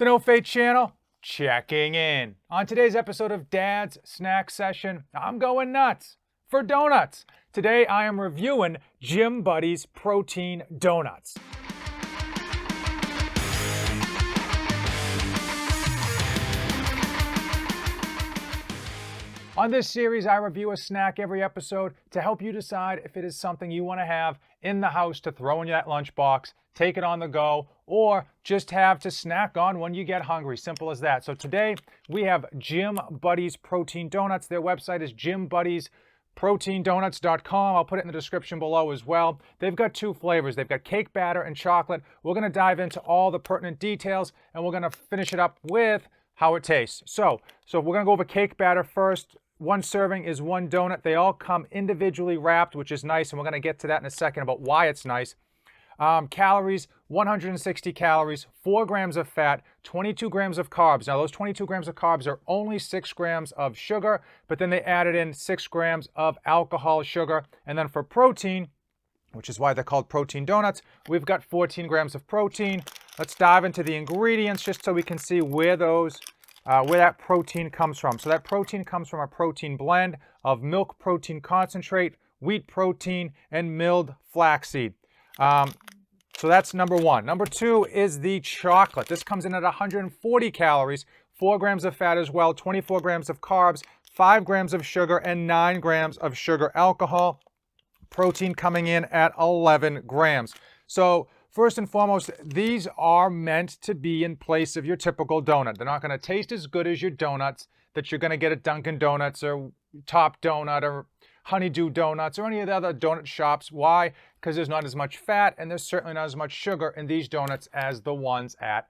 The No Fate channel, checking in. On today's episode of Dad's Snack Session, I'm going nuts for donuts. Today I am reviewing Jimbuddy's Protein Donuts. On this series, I review a snack every episode to help you decide if it is something you want to have in the house to throw in that lunchbox, take it on the go, or just have to snack on when you get hungry. Simple as that. So today we have Jimbuddy's Protein Donuts. Their website is jimbuddy'sproteindonuts.com. I'll put it in the description below as well. They've got two flavors. They've got cake batter and chocolate. We're going to dive into all the pertinent details, and we're going to finish it up with how it tastes. So we're going to go over cake batter first. One serving is one donut. They all come individually wrapped, which is nice, and we're going to get to that in a second about why it's nice. Calories, 160 calories, 4 grams of fat, 22 grams of carbs. Now, those 22 grams of carbs are only 6 grams of sugar, but then they added in 6 grams of alcohol sugar. And then for protein, which is why they're called protein donuts, we've got 14 grams of protein. Let's dive into the ingredients just so we can see where that protein comes from. So that protein comes from a protein blend of milk protein concentrate, wheat protein, and milled flaxseed. So that's number one. Number two is the chocolate. This comes in at 140 calories, 4 grams of fat as well, 24 grams of carbs, 5 grams of sugar, and 9 grams of sugar alcohol. Protein coming in at 11 grams. So first and foremost, these are meant to be in place of your typical donut. They're not going to taste as good as your donuts that you're going to get at Dunkin' Donuts or Top Donut or Honeydew Donuts or any of the other donut shops. Why? Because there's not as much fat and there's certainly not as much sugar in these donuts as the ones at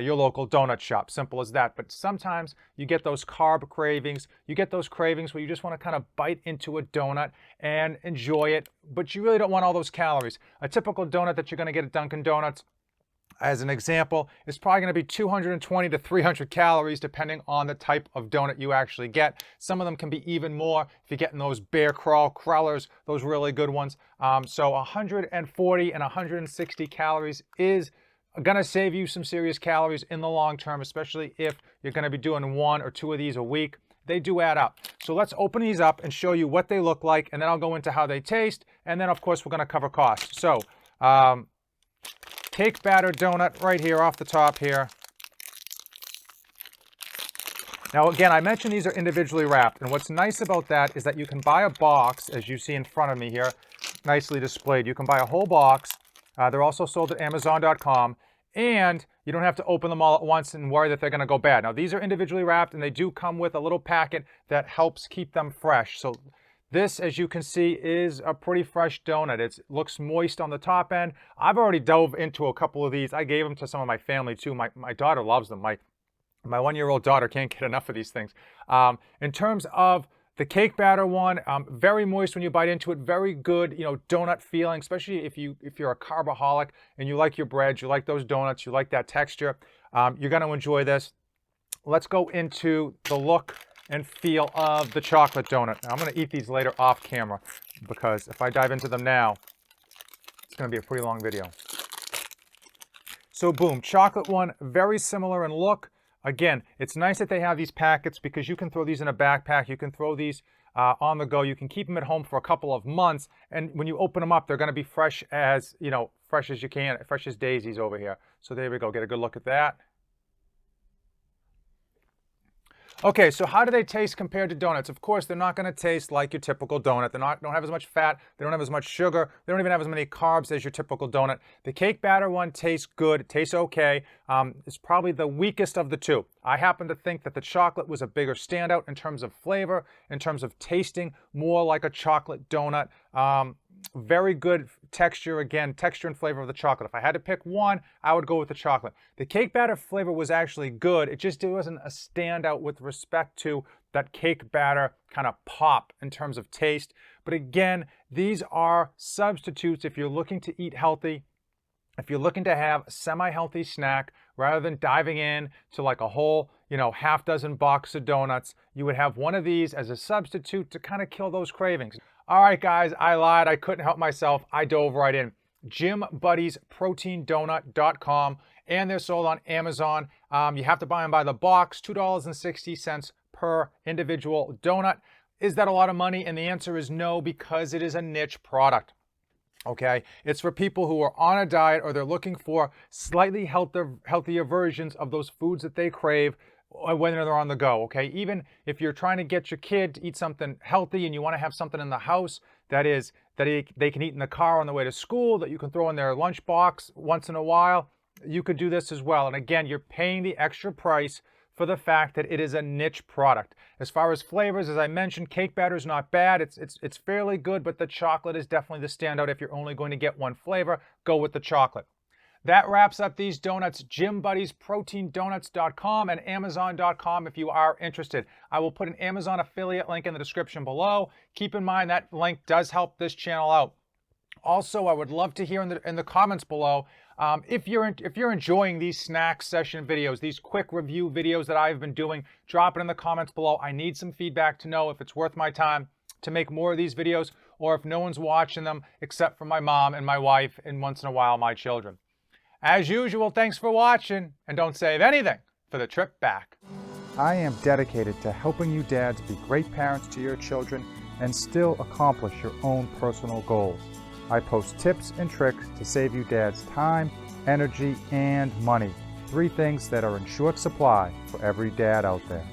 your local donut shop. Simple as that. But sometimes you get those carb cravings. You get those cravings where you just want to kind of bite into a donut and enjoy it, but you really don't want all those calories. A typical donut that you're going to get at Dunkin' Donuts, as an example, is probably going to be 220 to 300 calories depending on the type of donut you actually get. Some of them can be even more if you're getting those bear crawlers, those really good ones. So 140 and 160 calories is going to save you some serious calories in the long term, especially if you're going to be doing 1 or 2 of these a week. They do add up. So let's open these up and show you what they look like, and then I'll go into how they taste, and then of course we're going to cover costs. So cake batter donut right here off the top here. Now again, I mentioned these are individually wrapped, and what's nice about that is that you can buy a box, as you see in front of me here, nicely displayed. You can buy a whole box. They're also sold at Amazon.com, and you don't have to open them all at once and worry that they're going to go bad. Now these are individually wrapped, and they do come with a little packet that helps keep them fresh. So this, as you can see, is a pretty fresh donut. It looks moist on the top end. I've already dove into a couple of these. I gave them to some of my family too. My daughter loves them. My 1-year-old daughter can't get enough of these things. In terms of the cake batter one, very moist when you bite into it. Very good, donut feeling, especially if you're a carboholic and you like your bread, you like those donuts, you like that texture. You're going to enjoy this. Let's go into the look and feel of the chocolate donut. Now, I'm going to eat these later off camera because if I dive into them now, it's going to be a pretty long video. So boom, chocolate one, very similar in look. Again, it's nice that they have these packets because you can throw these in a backpack. You can throw these on the go. You can keep them at home for a couple of months. And when you open them up, they're going to be fresh as you can, fresh as daisies over here. So there we go. Get a good look at that. Okay, so how do they taste compared to donuts? Of course, they're not going to taste like your typical donut. They don't have as much fat. They don't have as much sugar. They don't even have as many carbs as your typical donut. The cake batter one tastes good. It tastes okay. It's probably the weakest of the two. I happen to think that the chocolate was a bigger standout in terms of flavor, in terms of tasting more like a chocolate donut. Very good texture, again, texture and flavor of the chocolate. If I had to pick one, I would go with the chocolate. The cake batter flavor was actually good. It just wasn't a standout with respect to that cake batter kind of pop in terms of taste. But again, these are substitutes if you're looking to eat healthy. If you're looking to have a semi-healthy snack, rather than diving in to like a whole, half dozen box of donuts, you would have one of these as a substitute to kind of kill those cravings. All right, guys, I lied. I couldn't help myself. I dove right in. Jimbuddy'sproteindonuts.com, and they're sold on Amazon. You have to buy them by the box, $2.60 per individual donut. Is that a lot of money? And the answer is no, because it is a niche product. Okay, it's for people who are on a diet or they're looking for slightly healthier versions of those foods that they crave when they're on the go. Okay, even if you're trying to get your kid to eat something healthy and you want to have something in the house that they can eat in the car on the way to school, that you can throw in their lunchbox once in a while, you could do this as well. And again, you're paying the extra price for the fact that it is a niche product. As far as flavors, as I mentioned, cake batter is not bad. It's fairly good, but the chocolate is definitely the standout. If you're only going to get one flavor, go with the chocolate. That wraps up these donuts. Jimbuddy's proteindonuts.com and amazon.com if you are interested. I will put an Amazon affiliate link in the description below. Keep in mind that link does help this channel out. Also, I would love to hear in the comments below if you're enjoying these snack session videos, these quick review videos that I've been doing. Drop it in the comments below. I need some feedback to know if it's worth my time to make more of these videos, or if no one's watching them except for my mom and my wife, and once in a while my children. As usual, thanks for watching, and don't save anything for the trip back. I am dedicated to helping you dads be great parents to your children and still accomplish your own personal goals. I post tips and tricks to save you dads time, energy, and money. 3 things that are in short supply for every dad out there.